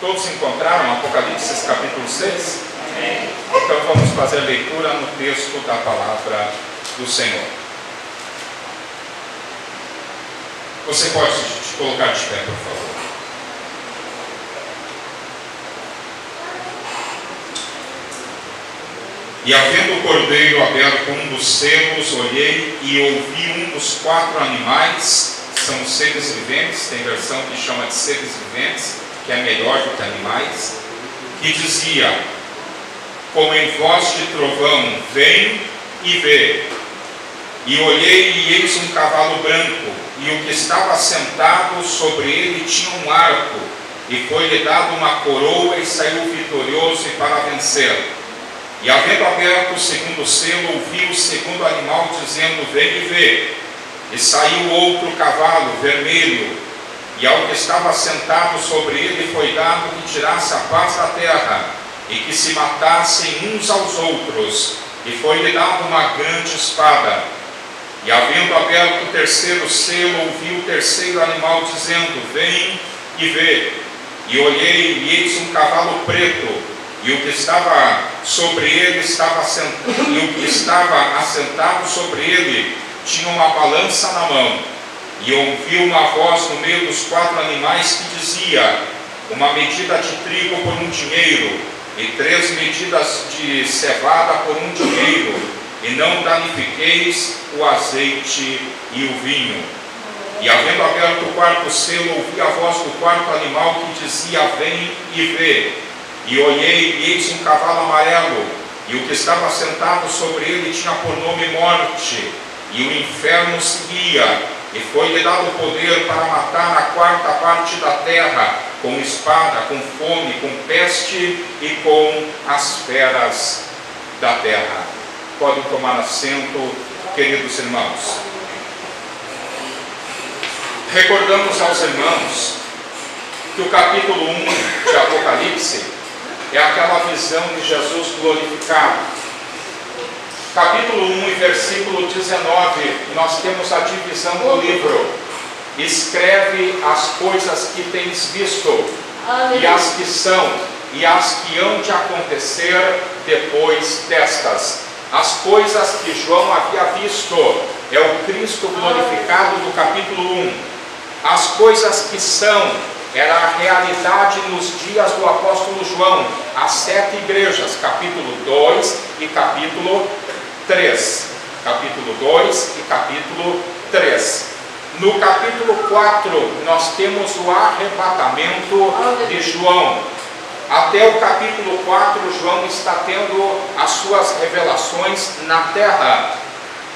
Todos encontraram Apocalipse capítulo 6? Amém. Então vamos fazer a leitura no texto da palavra do Senhor. Você pode se colocar de pé, por favor. E havendo o cordeiro aberto um dos selos, olhei e ouvi um dos 4 animais, são os seres viventes, tem versão que chama de seres viventes, que é melhor do que animais, que dizia, como em voz de trovão, vem e vê. E olhei e eis um cavalo branco, e o que estava sentado sobre ele tinha um arco, e foi-lhe dado uma coroa, e saiu vitorioso e para vencer. E havendo aberto o segundo selo, ouvi o segundo animal dizendo, vem e vê. E saiu outro cavalo vermelho, e ao que estava sentado sobre ele foi dado que tirasse a paz da terra, e que se matassem uns aos outros, e foi-lhe dado uma grande espada. E havendo aberto o terceiro selo, ouvi o terceiro animal dizendo, vem e vê. E olhei, e eis um cavalo preto, e o que estava sobre ele estava sentado, e o que estava assentado sobre ele tinha uma balança na mão. E ouvi uma voz no meio dos 4 animais que dizia, uma medida de trigo por 1 dinheiro, e 3 medidas de cevada por 1 dinheiro, e não danifiqueis o azeite e o vinho. E havendo aberto o 4º selo, ouvi a voz do 4º animal que dizia, vem e vê. E olhei, e eis um cavalo amarelo, e o que estava sentado sobre ele tinha por nome Morte, e o inferno seguia, e foi-lhe dado poder para matar a 4ª parte da terra, com espada, com fome, com peste e com as feras da terra. Podem tomar assento, queridos irmãos. Recordamos aos irmãos que o capítulo 1 de Apocalipse é aquela visão de Jesus glorificado. Capítulo 1 e versículo 19, nós temos a divisão do livro. Escreve as coisas que tens visto, Amém. E as que são, e as que hão de acontecer depois destas. As coisas que João havia visto, é o Cristo glorificado do capítulo 1. As coisas que são, era a realidade nos dias do apóstolo João, as 7 igrejas, capítulo 2 e capítulo 3. Capítulo 2 e capítulo 3. No capítulo 4, nós temos o arrebatamento de João. Até o capítulo 4, João está tendo as suas revelações na terra.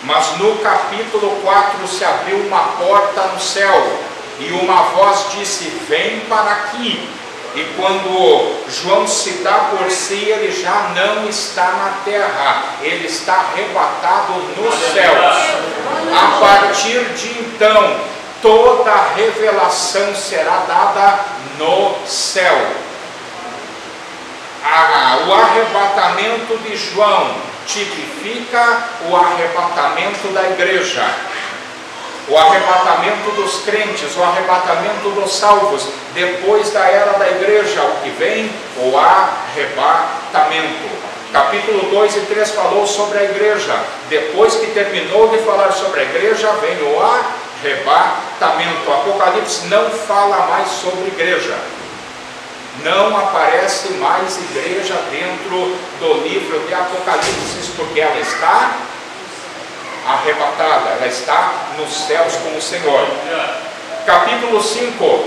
Mas no capítulo 4 se abriu uma porta no céu. E uma voz disse, vem para aqui. E quando João se dá por si, ele já não está na terra, ele está arrebatado nos céus. A partir de então, toda a revelação será dada no céu. O arrebatamento de João tipifica o arrebatamento da igreja. O arrebatamento dos crentes, o arrebatamento dos salvos, depois da era da igreja, o que vem? O arrebatamento. Capítulo 2 e 3 falou sobre a igreja. Depois que terminou de falar sobre a igreja, vem o arrebatamento. O Apocalipse não fala mais sobre igreja. Não aparece mais igreja dentro do livro de Apocalipse, porque ela está arrebatada, ela está nos céus com o Senhor. Capítulo 5,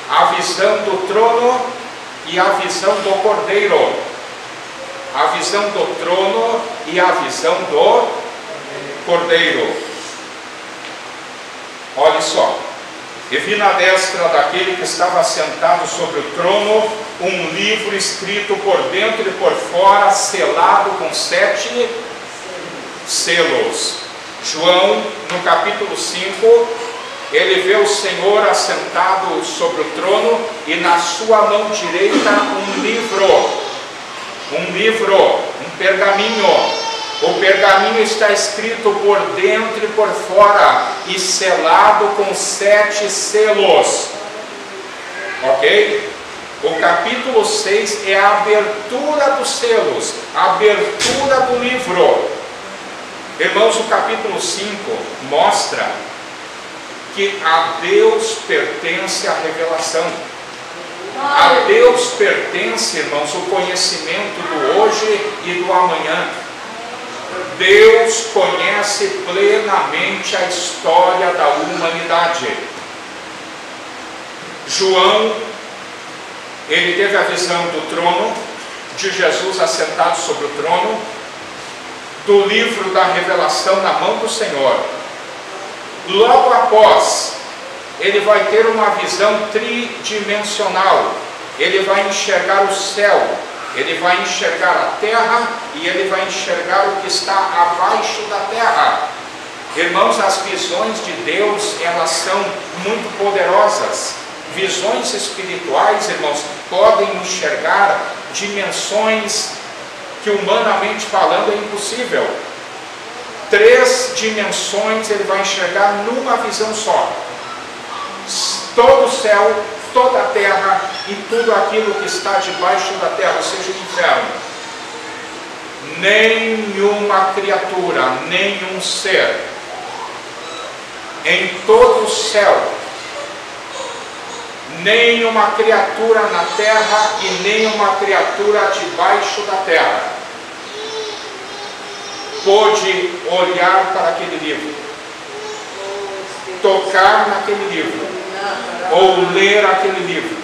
a visão do trono e a visão do cordeiro. A visão do trono e a visão do cordeiro. Olha só. E vi na destra daquele que estava sentado sobre o trono um livro escrito por dentro e por fora, selado com 7 selos. João, no capítulo 5, ele vê o Senhor assentado sobre o trono e na sua mão direita um livro, um pergaminho. O pergaminho está escrito por dentro e por fora e selado com 7 selos. Ok? O capítulo 6 é a abertura dos selos, a abertura do livro. Irmãos, o capítulo 5 mostra que a Deus pertence a revelação. A Deus pertence, irmãos, o conhecimento do hoje e do amanhã. Deus conhece plenamente a história da humanidade. João, ele teve a visão do trono, de Jesus assentado sobre o trono, do livro da revelação na mão do Senhor. Logo após, ele vai ter uma visão tridimensional. Ele vai enxergar o céu, ele vai enxergar a terra e ele vai enxergar o que está abaixo da terra. Irmãos, as visões de Deus, elas são muito poderosas. Visões espirituais, irmãos, podem enxergar dimensões que humanamente falando é impossível. 3 dimensões ele vai enxergar numa visão só. Todo o céu, toda a terra e tudo aquilo que está debaixo da terra, ou seja, o inferno. Nenhuma criatura, nenhum ser em todo o céu, nenhuma criatura na terra e nenhuma criatura debaixo da terra pôde olhar para aquele livro, tocar naquele livro ou ler aquele livro.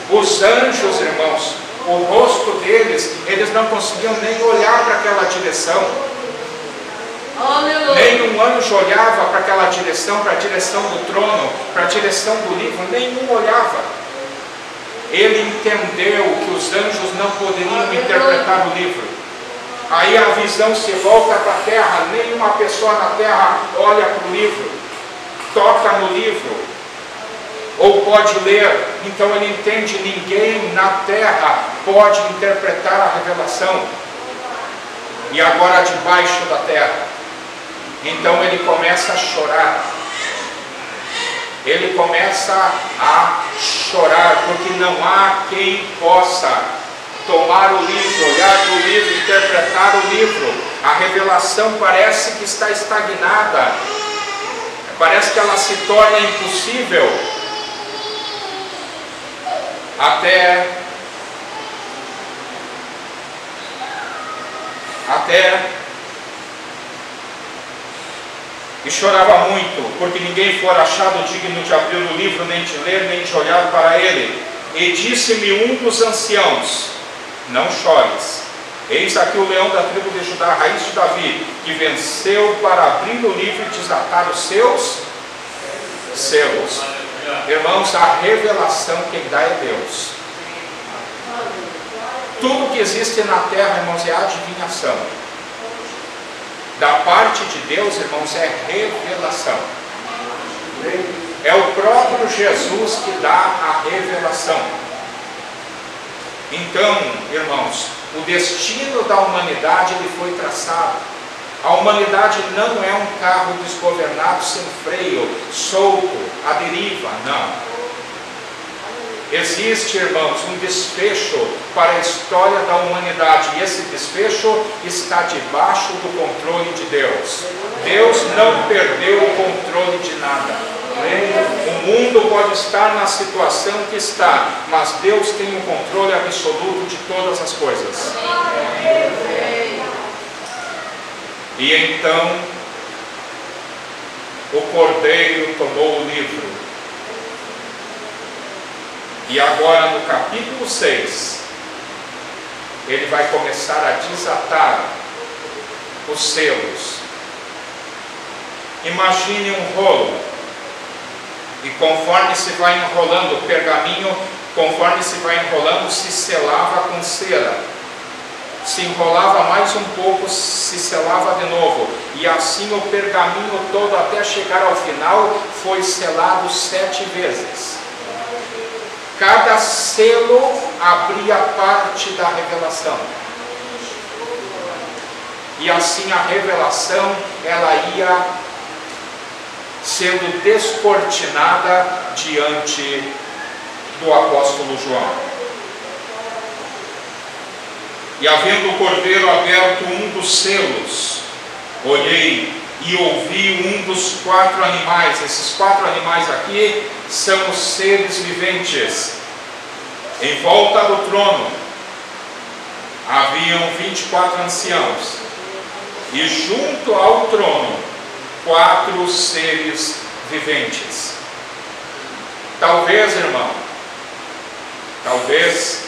Os anjos, irmãos, o rosto deles, eles não conseguiam nem olhar para aquela direção. Nenhum anjo olhava para aquela direção, para a direção do trono, para a direção do livro, nenhum olhava. Ele entendeu que os anjos não poderiam interpretar o livro. Aí a visão se volta para a terra, nenhuma pessoa na terra olha para o livro, toca no livro, ou pode ler. Então ele entende, ninguém na terra pode interpretar a revelação. E agora debaixo da terra. Então ele começa a chorar. Ele começa a chorar, porque não há quem possa tomar o livro, olhar para o livro, interpretar o livro. A revelação parece que está estagnada. Parece que ela se torna impossível. Até e chorava muito, porque ninguém fora achado digno de abrir o livro, nem de ler, nem de olhar para ele. E disse-me um dos anciãos: não chores, eis aqui o leão da tribo de Judá, a raiz de Davi, que venceu para abrir o livro e desatar os seus selos. Irmãos, a revelação quem dá é Deus. Tudo que existe na terra, irmãos, é adivinhação. Da parte de Deus, irmãos, é revelação. É o próprio Jesus que dá a revelação. Então, irmãos, o destino da humanidade ele foi traçado. A humanidade não é um carro desgovernado, sem freio, solto, à deriva, não. Existe, irmãos, um desfecho para a história da humanidade, e esse desfecho está debaixo do controle de Deus. Deus não perdeu o controle de nada. O mundo pode estar na situação que está, mas Deus tem o controle absoluto de todas as coisas. E então o Cordeiro tomou o livro. E agora no capítulo 6, ele vai começar a desatar os selos. Imagine um rolo, e conforme se vai enrolando o pergaminho, conforme se vai enrolando, se selava com cera. Se enrolava mais um pouco, se selava de novo. E assim o pergaminho todo, até chegar ao final, foi selado 7 vezes. Cada selo abria parte da revelação. E assim a revelação, ela ia sendo descortinada diante do apóstolo João. E havendo o cordeiro aberto um dos selos, olhei e ouvi um dos 4 animais. Esses 4 animais aqui são os seres viventes. Em volta do trono haviam 24 anciãos, e junto ao trono 4 seres viventes. Talvez, irmão, talvez,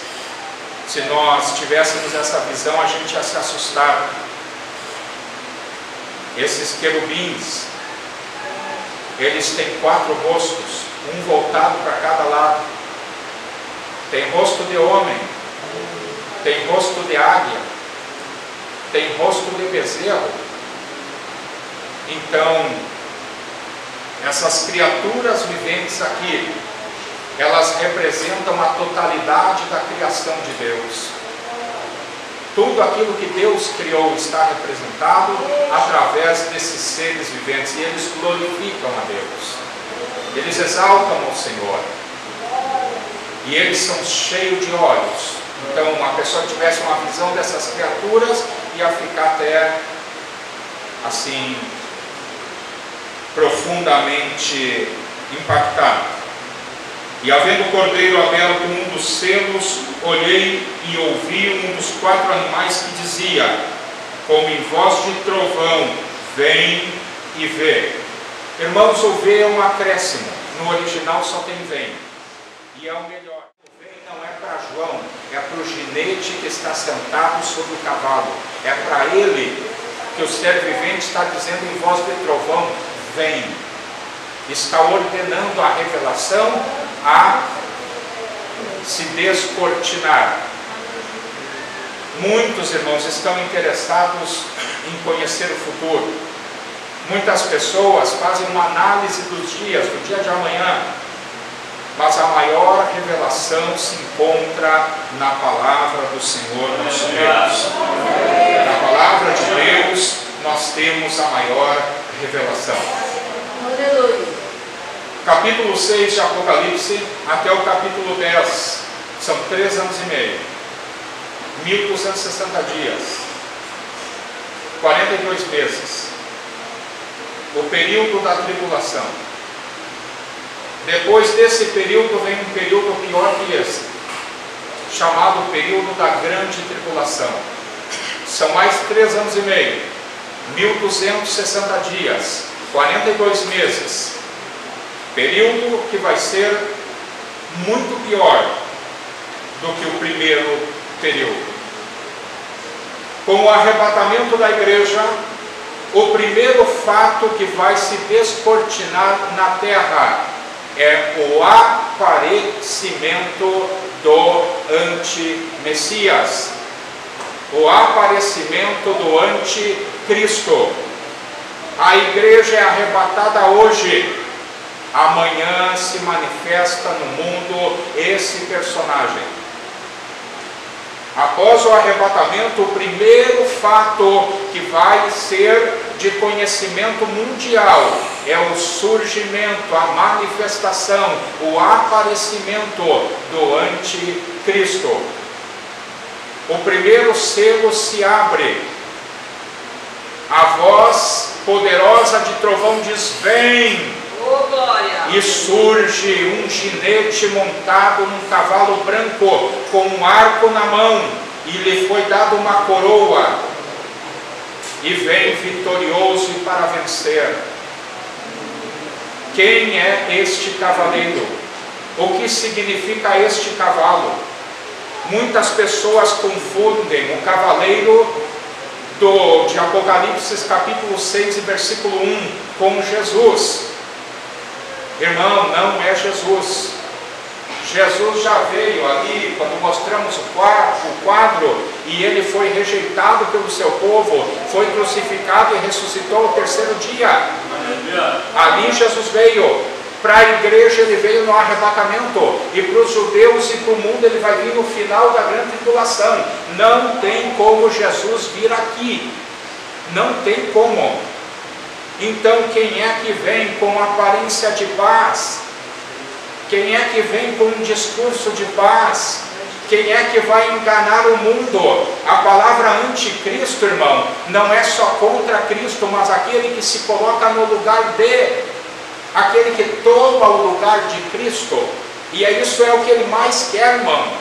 se nós tivéssemos essa visão, a gente ia se assustar. Esses querubins, eles têm 4 rostos, um voltado para cada lado. Tem rosto de homem, tem rosto de águia, tem rosto de bezerro. Então, essas criaturas viventes aqui, elas representam a totalidade da criação de Deus. Tudo aquilo que Deus criou está representado através desses seres viventes, e eles glorificam a Deus, eles exaltam o Senhor, e eles são cheios de olhos. Então, uma pessoa que tivesse uma visão dessas criaturas ia ficar até assim profundamente impactado. E havendo o cordeiro aberto um dos selos, olhei e ouvi um dos 4 animais que dizia, como em voz de trovão, vem e vê. Irmãos, o vê é um acréscimo, no original só tem vem, e é o melhor. O vem não é para João, é para o ginete que está sentado sobre o cavalo, é para ele que o ser vivente está dizendo em voz de trovão, vem. Está ordenando a revelação a se descortinar. Muitos irmãos estão interessados em conhecer o futuro. Muitas pessoas fazem uma análise dos dias, do dia de amanhã, mas a maior revelação se encontra na palavra do Senhor nosso Deus. Na palavra de Deus nós temos a maior revelação. Aleluia. Capítulo 6 de Apocalipse até o capítulo 10 são 3 anos e meio, 1260 dias, 42 meses, o período da tribulação. Depois desse período vem um período pior que esse, chamado período da grande tribulação. São mais 3 anos e meio, 1260 dias, 42 meses, período que vai ser muito pior do que o primeiro período. Com o arrebatamento da igreja, o primeiro fato que vai se descortinar na terra é o aparecimento do anti-Messias, o aparecimento do anticristo. A igreja é arrebatada hoje, amanhã se manifesta no mundo esse personagem. Após o arrebatamento, o primeiro fato que vai ser de conhecimento mundial é o surgimento, a manifestação, o aparecimento do anticristo. O primeiro selo se abre, a voz poderosa de trovão diz: vem! Oh, glória! E surge um ginete montado num cavalo branco, com um arco na mão, e lhe foi dada uma coroa, e vem vitorioso e para vencer. Quem é este cavaleiro? O que significa este cavalo? Muitas pessoas confundem o cavaleiro de Apocalipse capítulo 6 e versículo 1 com Jesus. Irmão, não é Jesus. Jesus já veio ali, quando mostramos o quadro, e ele foi rejeitado pelo seu povo, foi crucificado e ressuscitou ao 3º dia. Ali Jesus veio. Para a igreja ele veio no arrebatamento, e para os judeus e para o mundo ele vai vir no final da grande tribulação. Não tem como Jesus vir aqui, não tem como. Então quem é que vem com aparência de paz? Quem é que vem com um discurso de paz? Quem é que vai enganar o mundo? A palavra anticristo, irmão, não é só contra Cristo, mas aquele que se coloca no lugar de, aquele que toma o lugar de Cristo. E isso é o que ele mais quer, irmão,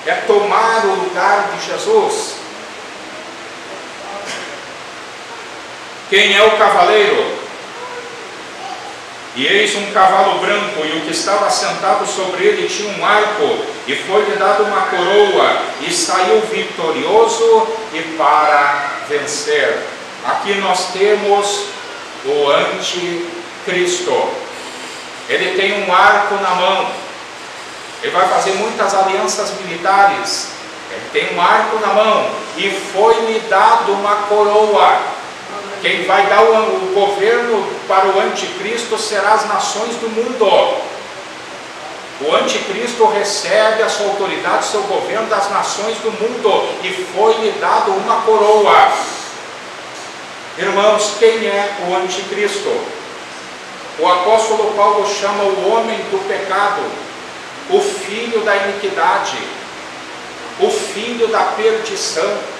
é tomar o lugar de Jesus. Quem é o cavaleiro? E eis um cavalo branco, e o que estava sentado sobre ele tinha um arco, e foi-lhe dado uma coroa, e saiu vitorioso e para vencer. Aqui nós temos o anticristo. Ele tem um arco na mão, ele vai fazer muitas alianças militares, ele tem um arco na mão, e foi-lhe dado uma coroa. Quem vai dar o governo para o anticristo será as nações do mundo. O anticristo recebe a sua autoridade, seu governo das nações do mundo, e foi-lhe dado uma coroa. Irmãos, quem é o anticristo? O apóstolo Paulo chama o homem do pecado, o filho da iniquidade, o filho da perdição.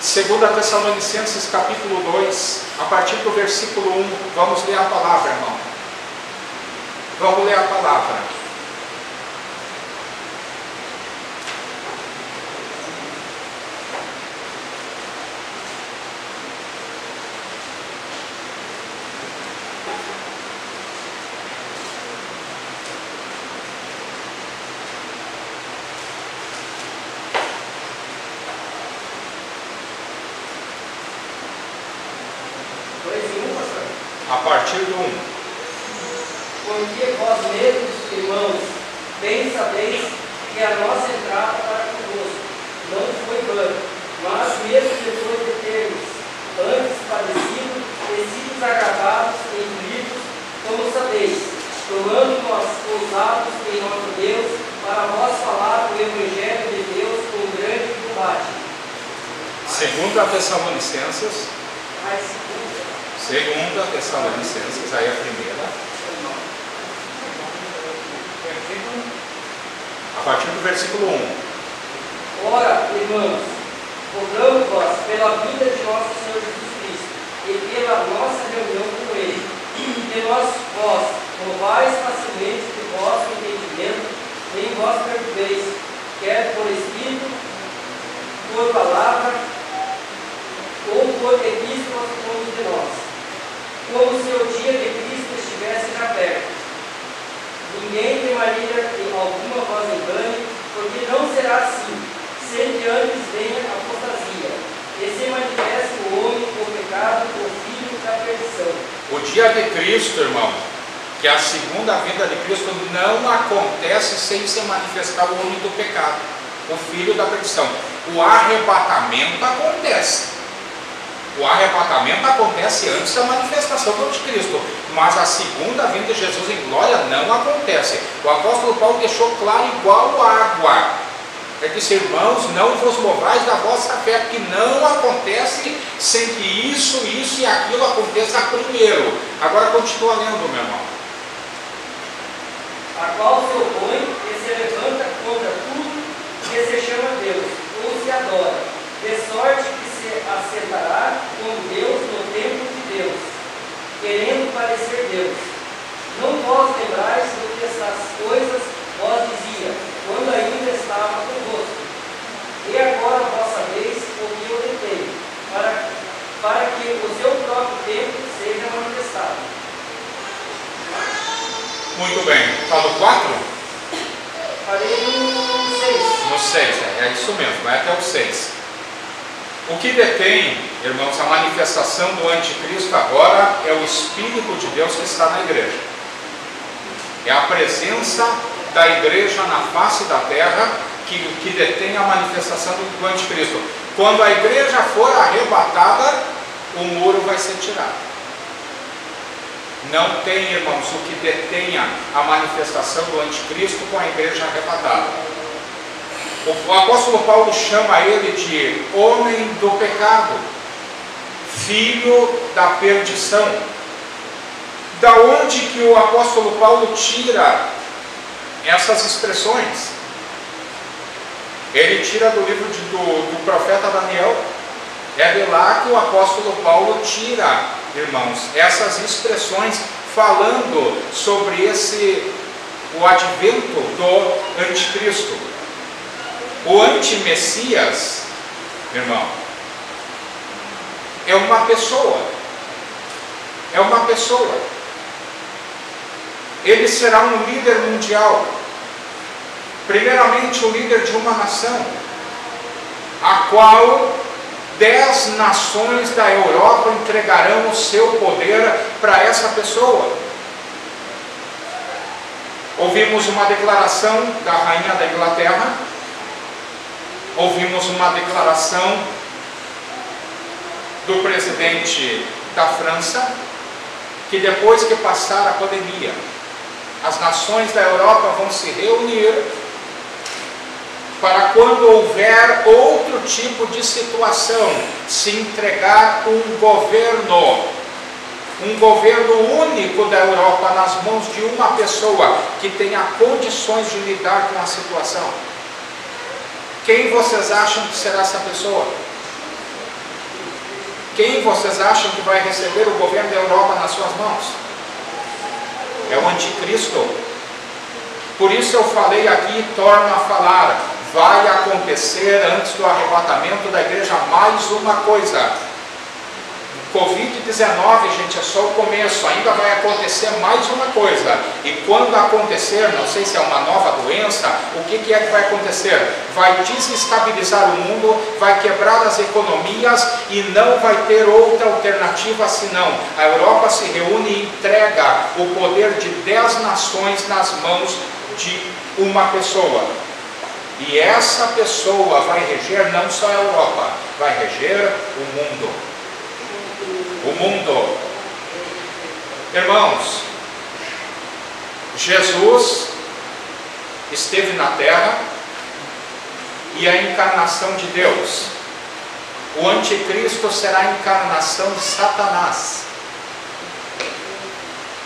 2 Tessalonicenses capítulo 2, a partir do versículo 1, vamos ler a palavra, irmão. Vamos ler a palavra. A partir do 1. Porque vós mesmos, irmãos, bem sabeis que a nossa entrada para convosco não foi vã, mas mesmo depois de termos antes padecido e sido agravados em livros, como sabeis, tomando nós ousados em nosso Deus, para vós falar o Evangelho de Deus com grande combate. 2 Tessalonicenses. Segunda Tessalonicenses, aí a primeira. A partir do versículo 1. Ora, irmãos, rogamos-vos pela vinda de nosso Senhor Jesus Cristo e pela nossa reunião com Ele, que vós roubais facilmente de vosso entendimento, nem vós perdoeis, quer por Espírito, por palavra, ou por epístolas como de nós, como se o dia de Cristo estivesse já perto. Ninguém de maneira alguma vos engane, porque não será assim, sem que antes venha a apostasia, e se manifeste o homem, o pecado, o filho da perdição. O dia de Cristo, irmão, que a segunda vinda de Cristo não acontece sem se manifestar o homem do pecado, o filho da perdição. O arrebatamento acontece. O arrebatamento acontece antes da manifestação do anticristo, mas a segunda vinda de Jesus em glória não acontece. O apóstolo Paulo deixou claro igual água. Ele disse: irmãos, não vos movais da vossa fé, que não acontece sem que isso e aquilo aconteça primeiro. Agora continua lendo, meu irmão. A qual se opõe e se levanta contra tudo que se chama Deus, ou se adora, de sorte que se assentará com Deus no templo de Deus, querendo parecer Deus. Não vos lembrais do que essas coisas vos dizia, quando ainda estava convosco. E agora vós sabeis o que eu detei, para que o seu próprio tempo seja manifestado. Muito bem. Está no 4? Parei no 6. No 6, é isso mesmo, vai até o 6. O que detém, irmãos, a manifestação do anticristo agora é o Espírito de Deus que está na igreja. É a presença da igreja na face da terra que detém a manifestação do anticristo. Quando a igreja for arrebatada, o muro vai ser tirado. Não tem, irmãos, o que detenha a manifestação do anticristo com a igreja arrebatada. O apóstolo Paulo chama ele de homem do pecado, filho da perdição. Da onde que o apóstolo Paulo tira essas expressões? Ele tira do livro do profeta Daniel. É de lá que o apóstolo Paulo tira, irmãos, essas expressões falando sobre o advento do anticristo. O antimessias, irmão, é uma pessoa. É uma pessoa. Ele será um líder mundial. Primeiramente, o líder de uma nação, a qual 10 nações da Europa entregarão o seu poder para essa pessoa. Ouvimos uma declaração da rainha da Inglaterra, ouvimos uma declaração do presidente da França, que depois que passar a pandemia, as nações da Europa vão se reunir para, quando houver outro tipo de situação, se entregar um governo único da Europa nas mãos de uma pessoa que tenha condições de lidar com a situação. Quem vocês acham que será essa pessoa? Quem vocês acham que vai receber o governo da Europa nas suas mãos? É o anticristo. Por isso eu falei aqui e torno a falar: vai acontecer antes do arrebatamento da igreja mais uma coisa. Covid-19, gente, é só o começo. Ainda vai acontecer mais uma coisa. E quando acontecer, não sei se é uma nova doença, o que é que vai acontecer? Vai desestabilizar o mundo, vai quebrar as economias e não vai ter outra alternativa senão a Europa se reúne e entrega o poder de 10 nações nas mãos de uma pessoa. E essa pessoa vai reger não só a Europa, vai reger o mundo. O mundo. Irmãos, Jesus esteve na terra e a encarnação de Deus. O anticristo será a encarnação de Satanás.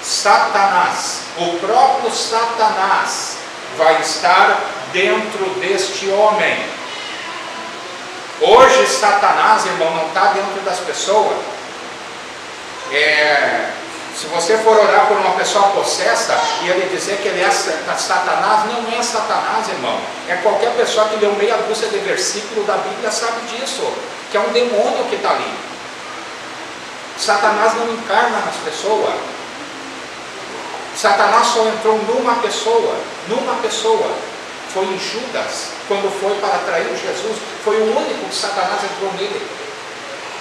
Satanás, o próprio Satanás vai estar dentro deste homem. Hoje Satanás, irmão, não está dentro das pessoas. Se você for orar por uma pessoa possessa e ele dizer que ele é Satanás, não é Satanás, irmão. É qualquer pessoa que leu meia dúzia de versículos da Bíblia sabe disso, que é um demônio que está ali. Satanás não encarna nas pessoas. Satanás só entrou numa pessoa. Foi em Judas, quando foi para atrair Jesus. Foi o único que Satanás entrou nele.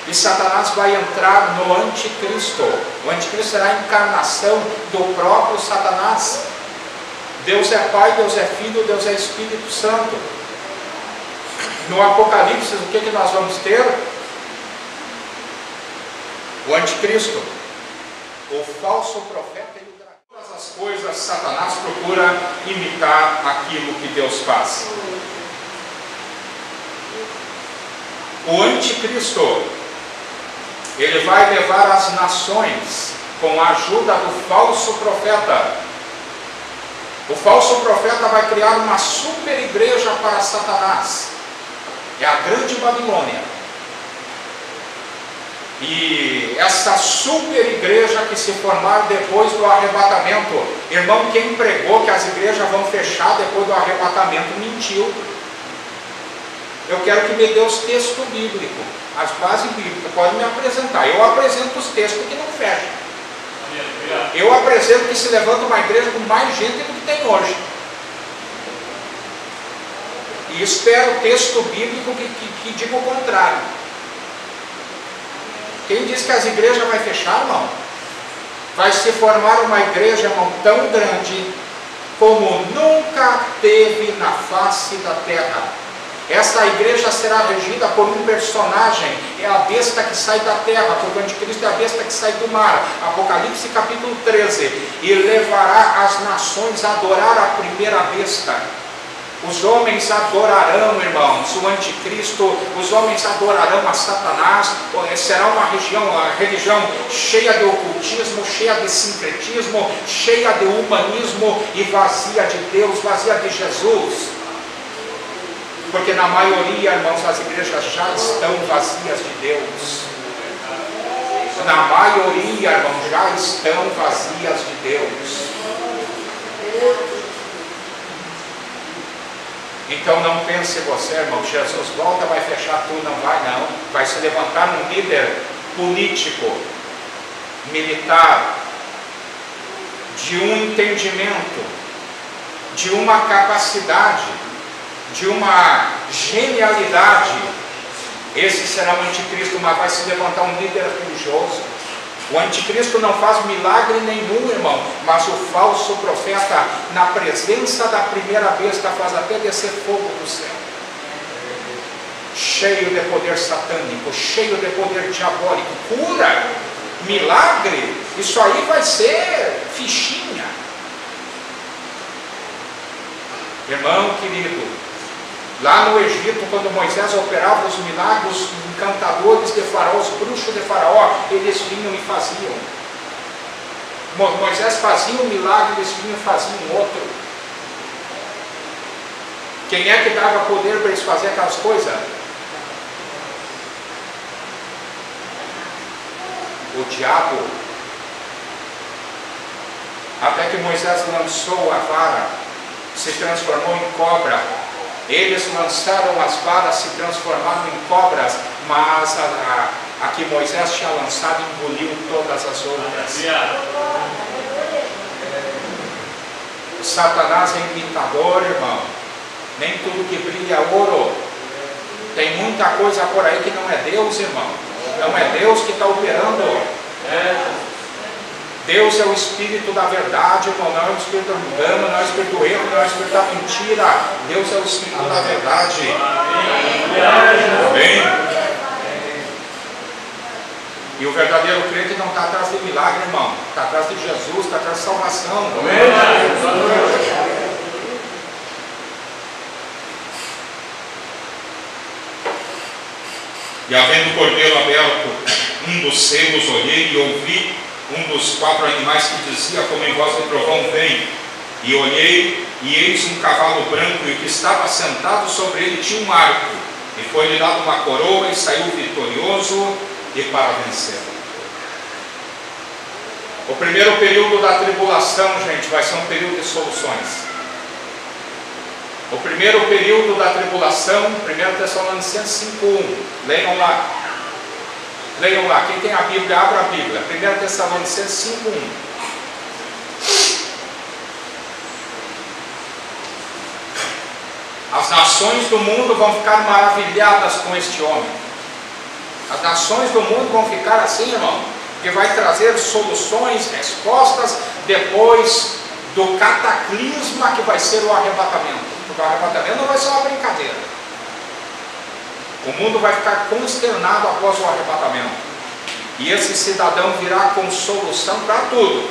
E Satanás vai entrar no anticristo. O anticristo será a encarnação do próprio Satanás. Deus é Pai, Deus é Filho, Deus é Espírito Santo. No Apocalipse, o que nós vamos ter? O anticristo, o falso profeta e o dragão. Todas as coisas, Satanás procura imitar aquilo que Deus faz. O anticristo, ele vai levar as nações com a ajuda do falso profeta. O falso profeta vai criar uma super igreja para Satanás. É a grande Babilônia. E essa super igreja que se formar depois do arrebatamento, irmão, quem pregou que as igrejas vão fechar depois do arrebatamento mentiu. Eu quero que me dê os textos bíblicos, as bases bíblicas, pode me apresentar. Eu apresento os textos que não fecham. Eu apresento que se levanta uma igreja com mais gente do que tem hoje. E espero o texto bíblico que diga o contrário. Quem diz que as igrejas vão fechar, irmão? Vai se formar uma igreja, irmão, tão grande como nunca teve na face da terra. Essa igreja será regida por um personagem, é a besta que sai da terra, porque o anticristo é a besta que sai do mar. Apocalipse capítulo 13. E levará as nações a adorar a primeira besta. Os homens adorarão, irmãos, o anticristo, os homens adorarão a Satanás. Será uma religião cheia de ocultismo, cheia de sincretismo, cheia de humanismo e vazia de Deus, vazia de Jesus. Porque na maioria, irmãos, as igrejas já estão vazias de Deus. Na maioria, irmãos, já estão vazias de Deus. Então não pense você, irmão, Jesus volta, vai fechar tudo, não vai não. Vai se levantar um líder político, militar, de um entendimento, de uma capacidade, de uma genialidade. Esse será o anticristo, mas vai se levantar um líder religioso. O anticristo não faz milagre nenhum, irmão, mas o falso profeta, na presença da primeira besta, faz até descer fogo do céu. Cheio de poder satânico, cheio de poder diabólico, cura, milagre, isso aí vai ser fichinha. Irmão querido, lá no Egito, quando Moisés operava os milagres, os encantadores de Faraó, os bruxos de Faraó, eles vinham e faziam. Moisés fazia um milagre, eles vinham e faziam outro. Quem é que dava poder para eles fazerem aquelas coisas? O diabo. Até que Moisés lançou a vara, se transformou em cobra. Eles lançaram as varas, se transformaram em cobras, mas a que Moisés tinha lançado engoliu todas as outras. Satanás é imitador, irmão. Nem tudo que brilha é ouro. Tem muita coisa por aí que não é Deus, irmão. Não é Deus que está operando. Deus é o Espírito da verdade, irmão, não é o Espírito do engano, não é o Espírito do erro, não é o Espírito da mentira. Deus é o Espírito da verdade. Amém? E o verdadeiro crente não está atrás de milagre, irmão. Está atrás de Jesus, está atrás de salvação. E havendo o cordeiro aberto, um dos selos, olhei e ouvi um dos 4 animais que dizia como em voz de trovão, vem. E olhei, e eis um cavalo branco, e o que estava sentado sobre ele tinha um arco, e foi-lhe dado uma coroa, e saiu vitorioso e para vencer. O primeiro período da tribulação, gente, vai ser um período de soluções. O primeiro período da tribulação, 1 Tessalonicenses 5:1, leiam lá. Leiam lá, quem tem a Bíblia, abra a Bíblia. 1 Tessalonicenses 5:1. As nações do mundo vão ficar maravilhadas com este homem. As nações do mundo vão ficar assim, irmão, que vai trazer soluções, respostas, depois do cataclisma que vai ser o arrebatamento. Porque o arrebatamento não vai ser uma brincadeira. O mundo vai ficar consternado após o arrebatamento. E esse cidadão virá com solução para tudo.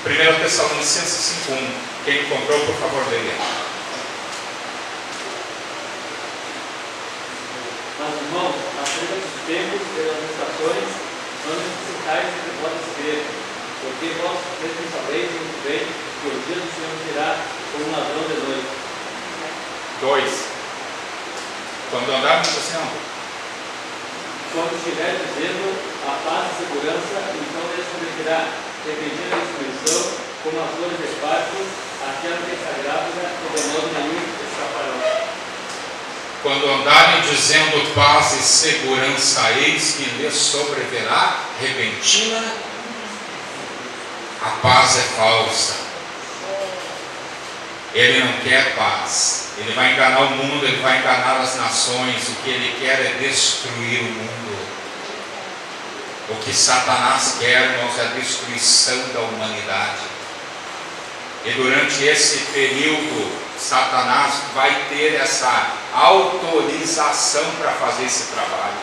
1 Tessalonicenses 5:1. Quem encontrou, por favor, leia. Mas, irmãos, acerca dos tempos e das estações, não necessitais de que vós escrever, porque vós mesmos sabeis muito bem que o dia do Senhor virá como um ladrão de noite. 2. Quando andarmos assim, Quando estiver dizendo a paz e segurança, então ele sobrevirá, repentina a destruição, como as dores de parto, aquela que está grávida, e de modo nenhum escaparão. Quando andarem dizendo paz e segurança, eis que lhes sobrevirá repentina, a paz é falsa. Ele não quer paz. Ele vai enganar o mundo, ele vai enganar as nações. O que ele quer é destruir o mundo. O que Satanás quer, irmãos, é a destruição da humanidade. E durante esse período, Satanás vai ter essa autorização para fazer esse trabalho.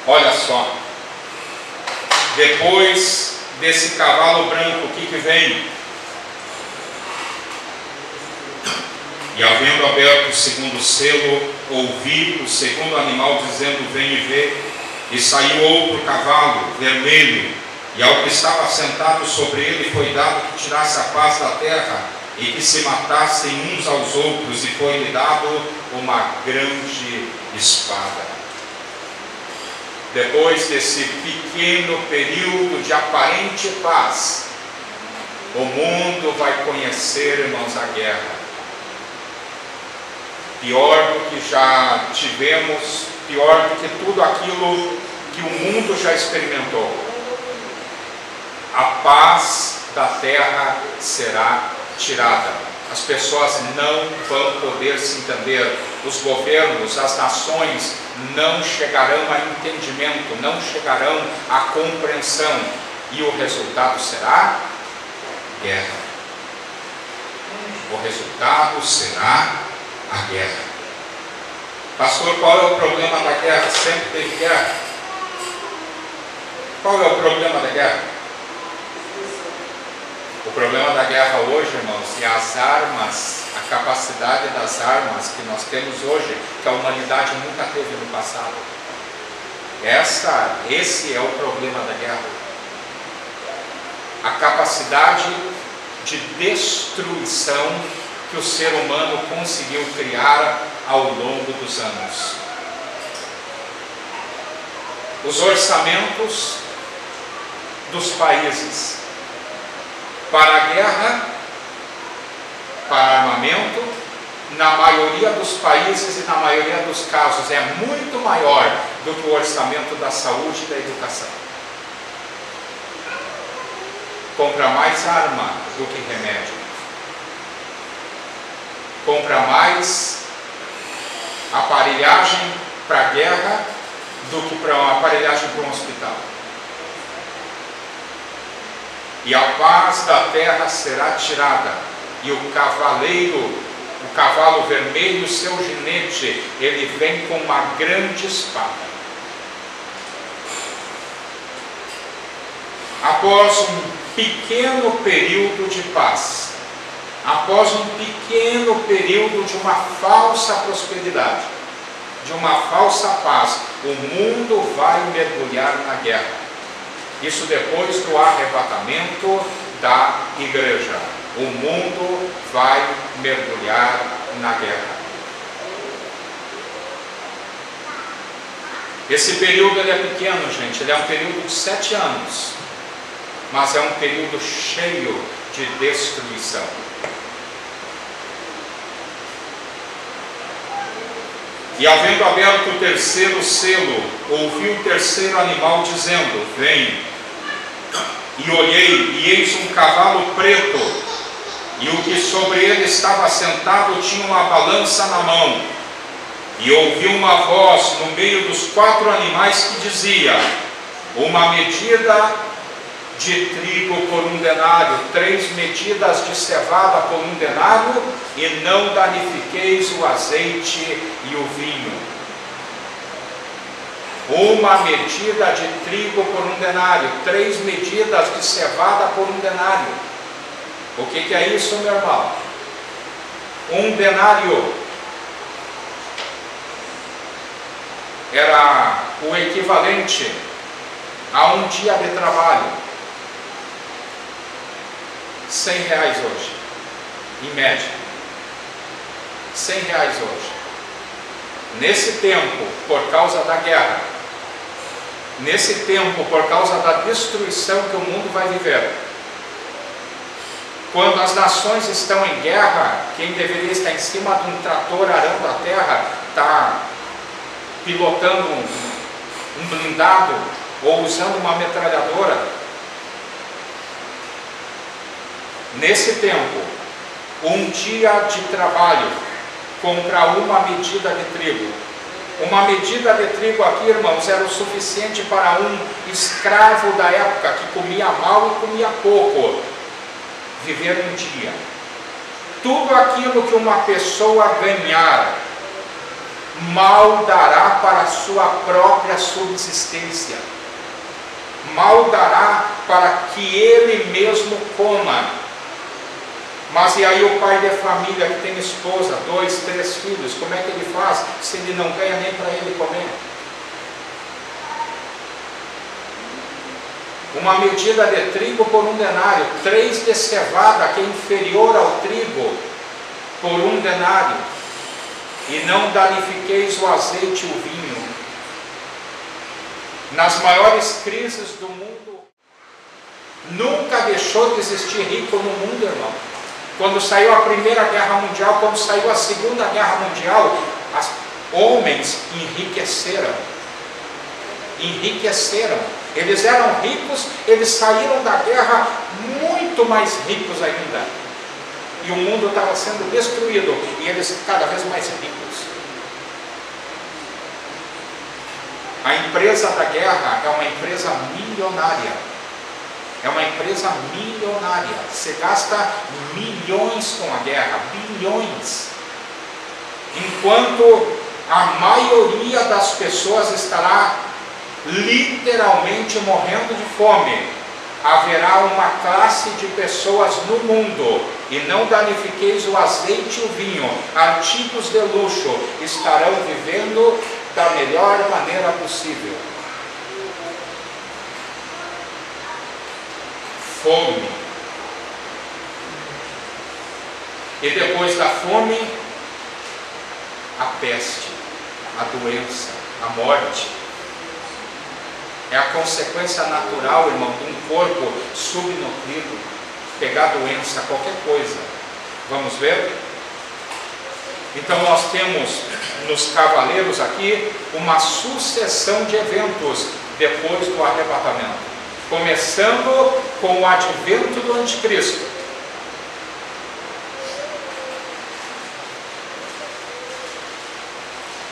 Olha só, depois desse cavalo branco, o que vem? E havendo aberto o segundo selo, ouvi o segundo animal dizendo: vem e vê. E saiu outro cavalo vermelho, e ao que estava sentado sobre ele foi dado que tirasse a paz da terra, e que se matassem uns aos outros, e foi-lhe dado uma grande espada. Depois desse pequeno período de aparente paz, o mundo vai conhecer, irmãos, a guerra. Pior do que já tivemos, pior do que tudo aquilo que o mundo já experimentou. A paz da terra será tirada. As pessoas não vão poder se entender. Os governos, as nações não chegarão a entendimento, não chegarão a compreensão. E o resultado será guerra. O resultado será a guerra. Pastor, qual é o problema da guerra? Sempre teve guerra. Qual é o problema da guerra? O problema da guerra hoje, irmãos, é as armas, a capacidade das armas que nós temos hoje, que a humanidade nunca teve no passado. Esse é o problema da guerra. A capacidade de destruição que o ser humano conseguiu criar ao longo dos anos. Os orçamentos dos países para a guerra, para armamento, na maioria dos países e na maioria dos casos é muito maior do que o orçamento da saúde e da educação. Compra mais arma do que remédio. Compra mais aparelhagem para a guerra do que para uma aparelhagem para um hospital. E a paz da terra será tirada, e o cavaleiro, o cavalo vermelho, seu ginete, ele vem com uma grande espada. Após um pequeno período de paz, após um pequeno período de uma falsa prosperidade, de uma falsa paz, o mundo vai mergulhar na guerra. Isso depois do arrebatamento da igreja. O mundo vai mergulhar na guerra. Esse período ele é pequeno, gente. Ele é um período de 7 anos. Mas é um período cheio de destruição. E havendo aberto o terceiro selo, ouvi o terceiro animal dizendo: vem. E olhei, e eis um cavalo preto, e o que sobre ele estava sentado tinha uma balança na mão. E ouvi uma voz no meio dos 4 animais que dizia: uma medida de trigo por 1 denário, 3 medidas de cevada por 1 denário, e não danifiqueis o azeite e o vinho. Uma medida de trigo por 1 denário, 3 medidas de cevada por 1 denário. O que é isso, meu irmão? 1 denário era o equivalente a 1 dia de trabalho. R$100 hoje, em média. R$100 hoje. Nesse tempo, por causa da guerra, nesse tempo, por causa da destruição que o mundo vai viver, quando as nações estão em guerra, quem deveria estar em cima de um trator arando a terra, está pilotando um blindado ou usando uma metralhadora. Nesse tempo, 1 dia de trabalho contra uma medida de trigo. Uma medida de trigo aqui, irmãos, era o suficiente para um escravo da época que comia mal e comia pouco viver um dia. Tudo aquilo que uma pessoa ganhar mal dará para a sua própria subsistência. mal dará para que ele mesmo coma. Mas e aí o pai de família que tem esposa, 2, 3 filhos, como é que ele faz se ele não ganha nem para ele comer? Uma medida de trigo por 1 denário, 3 de cevada, que é inferior ao trigo, por 1 denário. E não danifiqueis o azeite e o vinho. Nas maiores crises do mundo, nunca deixou de existir rico no mundo, irmão. Quando saiu a Primeira Guerra Mundial, quando saiu a Segunda Guerra Mundial, homens enriqueceram. Enriqueceram. Eles eram ricos, eles saíram da guerra muito mais ricos ainda. E o mundo estava sendo destruído, e eles cada vez mais ricos. A empresa da guerra é uma empresa milionária. É uma empresa milionária. Você gasta milhões com a guerra, bilhões. Enquanto a maioria das pessoas estará literalmente morrendo de fome, haverá uma classe de pessoas no mundo, e não danifiqueis o azeite e o vinho, artigos de luxo, estarão vivendo da melhor maneira possível. Fome. E depois da fome, a peste, a doença, a morte. É a consequência natural, irmão, de um corpo subnutrido, pegar doença, qualquer coisa. Vamos ver? Então nós temos nos cavaleiros aqui uma sucessão de eventos depois do arrebatamento. Começando com o advento do anticristo.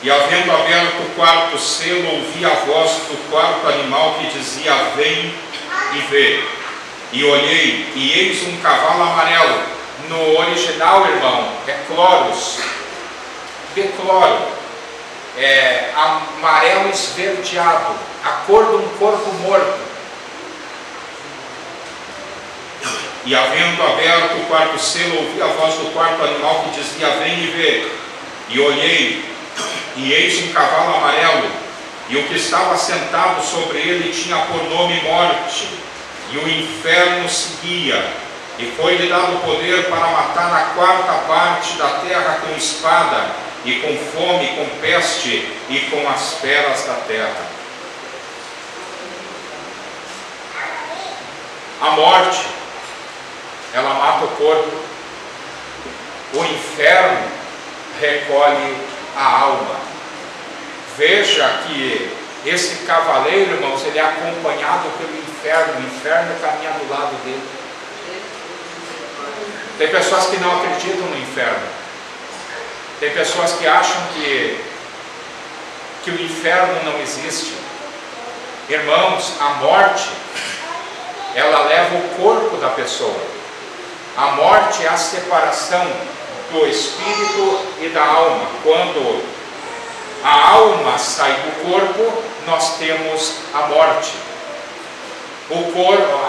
E havendo aberto o quarto selo, ouvi a voz do quarto animal que dizia: vem e vê. E olhei, e eis um cavalo amarelo. No original, irmão, é cloros, becloro, é amarelo esverdeado, a cor de um corpo morto. E havendo aberto o quarto selo, ouvi a voz do quarto animal que dizia: vem e vê. E olhei, e eis um cavalo amarelo, e o que estava sentado sobre ele tinha por nome Morte, e o inferno seguia, e foi-lhe dado poder para matar a 4ª parte da terra com espada, e com fome, com peste, e com as feras da terra. A morte, ela mata o corpo. O inferno recolhe a alma. Veja que esse cavaleiro, irmãos, ele é acompanhado pelo inferno. O inferno caminha do lado dele. Tem pessoas que não acreditam no inferno. Tem pessoas que acham que o inferno não existe. Irmãos, a morte, ela leva o corpo da pessoa. A morte é a separação do espírito e da alma. Quando a alma sai do corpo, nós temos a morte.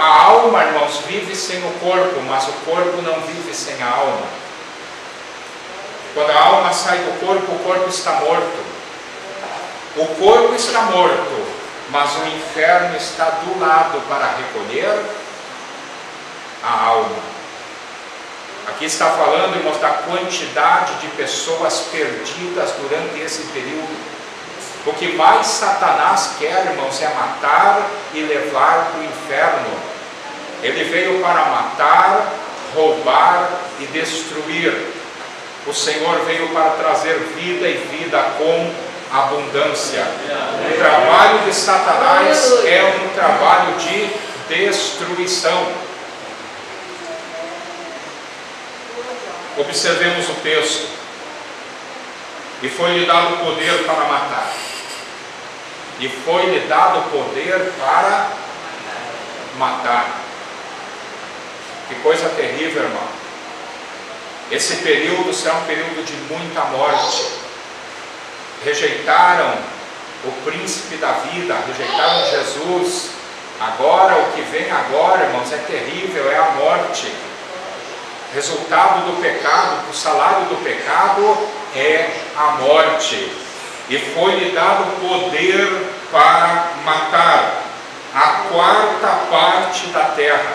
A alma, irmãos, vive sem o corpo, mas o corpo não vive sem a alma. Quando a alma sai do corpo, o corpo está morto. O corpo está morto, mas o inferno está do lado para recolher a alma. Aqui está falando, irmãos, da quantidade de pessoas perdidas durante esse período. O que mais Satanás quer, irmãos, é matar e levar para o inferno. Ele veio para matar, roubar e destruir. O Senhor veio para trazer vida e vida com abundância. O trabalho de Satanás é um trabalho de destruição. Observemos o texto. E foi-lhe dado poder para matar. E foi-lhe dado poder para matar. Que coisa terrível, irmão. Esse período será um período de muita morte. Rejeitaram o príncipe da vida, rejeitaram Jesus, Agora, o que vem agora, irmãos, é terrível, é a morte. Resultado do pecado, o salário do pecado é a morte. E foi-lhe dado poder para matar a quarta parte da terra.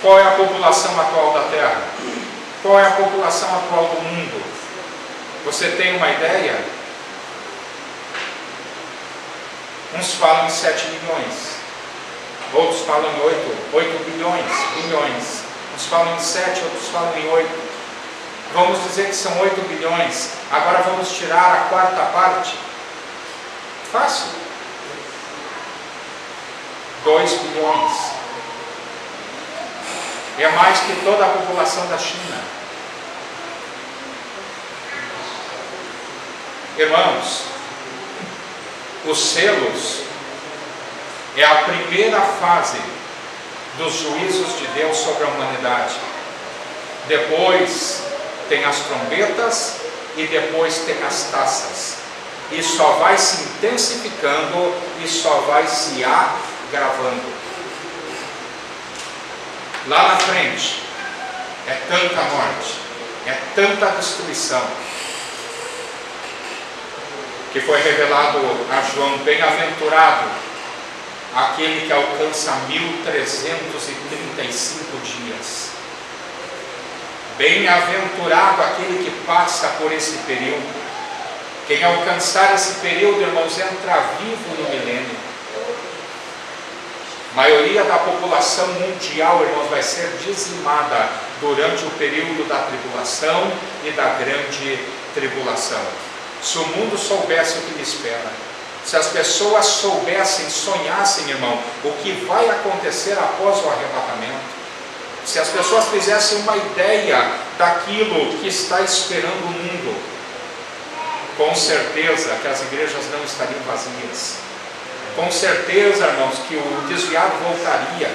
Qual é a população atual da terra? Qual é a população atual do mundo? Você tem uma ideia? Uns falam em 7 milhões, outros falam em 8 bilhões. Uns falam em 7, outros falam em 8. Vamos dizer que são 8 bilhões. Agora vamos tirar a quarta parte. Fácil. 2 bilhões. É mais que toda a população da China. Irmãos, os selos é a primeira fase dos juízos de Deus sobre a humanidade. Depois tem as trombetas e depois tem as taças. E só vai se intensificando e só vai se agravando. Lá na frente é tanta morte, é tanta destruição, que foi revelado a João: bem-aventurado aquele que alcança 1335 dias. Bem-aventurado aquele que passa por esse período. Quem alcançar esse período, irmãos, entra vivo no milênio. A maioria da população mundial, irmãos, vai ser dizimada durante o período da tribulação e da grande tribulação. Se o mundo soubesse o que lhe espera, se as pessoas soubessem, sonhassem, irmão, o que vai acontecer após o arrebatamento, se as pessoas fizessem uma ideia daquilo que está esperando o mundo, com certeza que as igrejas não estariam vazias. Com certeza, irmãos, que o desviado voltaria.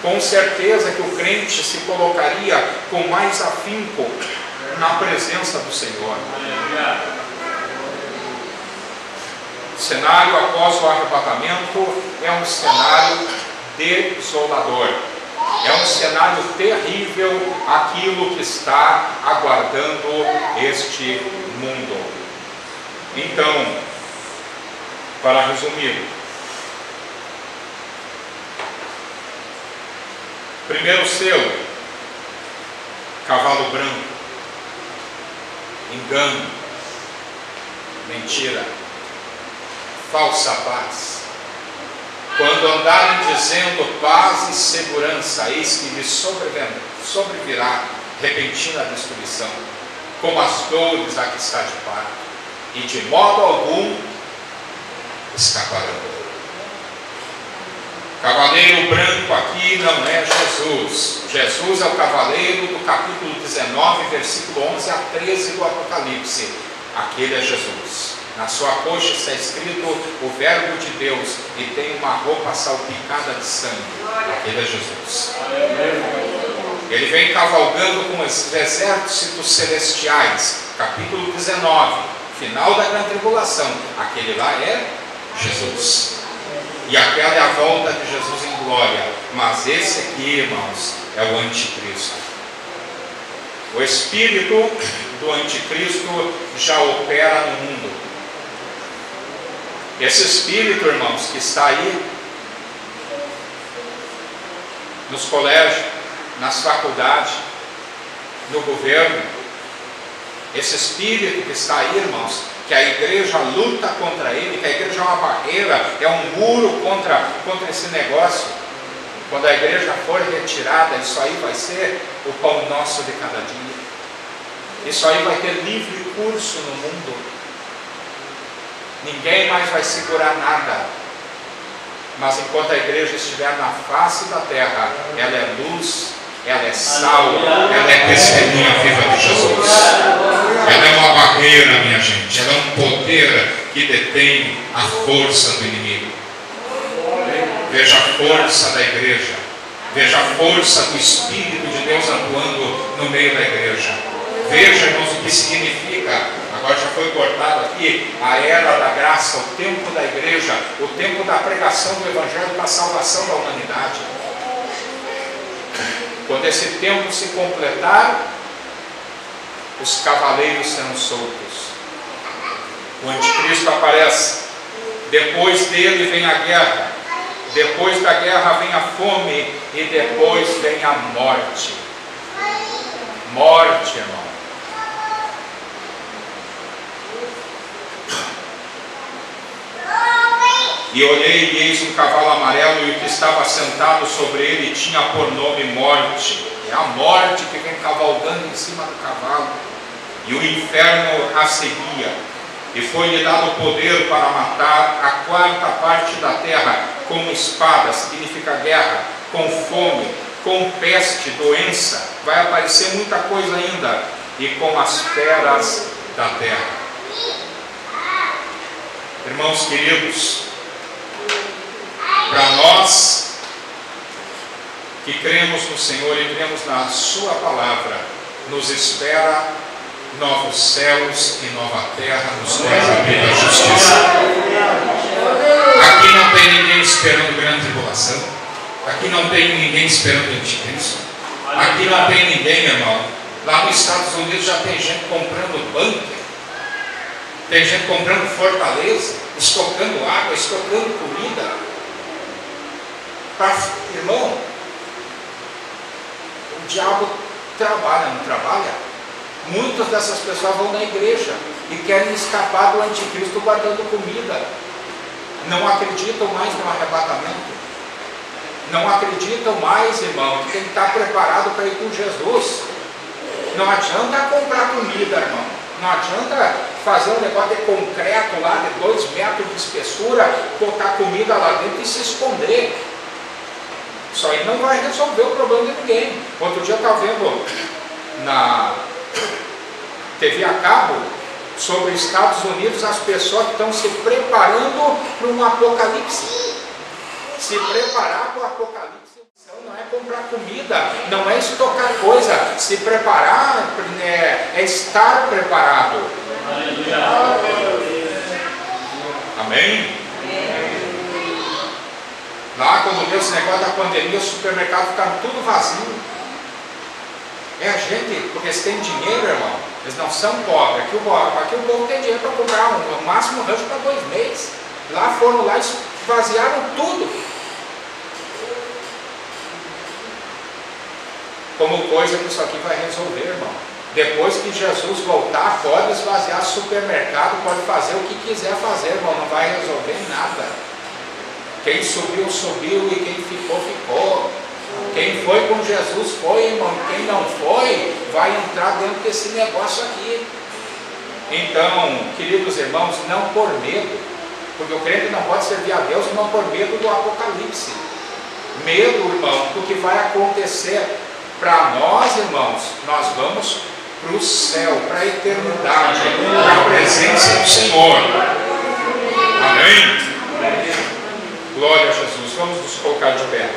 Com certeza que o crente se colocaria com mais afinco na presença do Senhor. O cenário após o arrebatamento é um cenário desolador. É um cenário terrível aquilo que está aguardando este mundo. Então, para resumir, primeiro selo, cavalo branco, engano, mentira, falsa paz. Quando andarem dizendo paz e segurança, eis que lhes sobrevirá repentina destruição, como as dores a que está de parto, e de modo algum escaparão. Cavaleiro branco aqui não é Jesus. Jesus é o cavaleiro do capítulo 19, versículo 11 a 13 do Apocalipse. Aquele é Jesus. Na sua coxa está escrito o Verbo de Deus e tem uma roupa salpicada de sangue. Aquele é Jesus. Ele vem cavalgando com os exércitos celestiais. Capítulo 19, final da grande tribulação. Aquele lá é Jesus. E aquela é a volta de Jesus em glória. Mas esse aqui, irmãos, é o anticristo. O espírito do anticristo já opera no mundo. Esse espírito, irmãos, que está aí nos colégios, nas faculdades, no governo, esse espírito que está aí, irmãos, que a igreja luta contra ele, que a igreja é uma barreira, é um muro contra esse negócio. Quando a igreja for retirada, isso aí vai ser o pão nosso de cada dia. Isso aí vai ter livre curso no mundo. Ninguém mais vai segurar nada. Mas enquanto a igreja estiver na face da terra, ela é luz, ela é sal, ela é testemunha viva de Jesus. Ela é uma barreira, minha gente. Ela é um poder que detém a força do inimigo. Veja a força da igreja. Veja a força do Espírito de Deus atuando no meio da igreja. Veja, irmãos, o que significa. Agora já foi cortado aqui. aqui a era da graça, o tempo da igreja, o tempo da pregação do Evangelho para a salvação da humanidade. Quando esse tempo se completar, os cavaleiros serão soltos. O anticristo aparece. Depois dele vem a guerra. Depois da guerra vem a fome. E depois vem a morte. Morte, irmão. E olhei, e eis um cavalo amarelo, e o que estava sentado sobre ele tinha por nome Morte. É a morte que vem cavalgando em cima do cavalo. E o inferno a seguia. E foi-lhe dado poder para matar a quarta parte da terra com espada, significa guerra, com fome, com peste, doença. Vai aparecer muita coisa ainda. E com as feras da terra. Irmãos queridos, para nós que cremos no Senhor e cremos na sua palavra, nos espera novos céus e nova terra, nos quais habita a justiça. Aqui não tem ninguém esperando grande tribulação. Aqui não tem ninguém esperando anticristo. Aqui não tem ninguém, irmão. Lá nos Estados Unidos já tem gente comprando bunker, tem gente comprando fortaleza, estocando água, estocando comida. Irmão, o diabo trabalha, não trabalha? Muitas dessas pessoas vão na igreja e querem escapar do anticristo guardando comida. Não acreditam mais no arrebatamento. Não acreditam mais, irmão, que tem que estar preparado para ir com Jesus. Não adianta comprar comida, irmão. Não adianta fazer um negócio de concreto lá de 2 metros de espessura, botar comida lá dentro e se esconder. Isso aí não vai resolver o problema de ninguém. Outro dia eu estava vendo na TV a cabo sobre os Estados Unidos, as pessoas que estão se preparando para um apocalipse. Se preparar para o apocalipse não é comprar comida, não é estocar coisa. Se preparar é estar preparado. Amém? Lá quando deu esse negócio da pandemia, os supermercados ficaram tudo vazio. É a gente, porque eles têm dinheiro, irmão, eles não são pobres. Aqui o povo tem dinheiro para comprar o máximo rancho para 2 meses. Lá foram lá e esvaziaram tudo. Como coisa que isso aqui vai resolver, irmão. Depois que Jesus voltar, pode esvaziar supermercado, pode fazer o que quiser fazer, irmão, não vai resolver nada. Quem subiu, subiu, e quem ficou, ficou. Quem foi com Jesus foi, irmão. Quem não foi, vai entrar dentro desse negócio aqui. Então, queridos irmãos, não por medo, porque o crente não pode servir a Deus não por medo do apocalipse. Medo, irmão, do que vai acontecer. Para nós, irmãos, nós vamos para o céu, para a eternidade, para a presença do Senhor. Amém? Glória a Jesus. Vamos nos colocar de pé.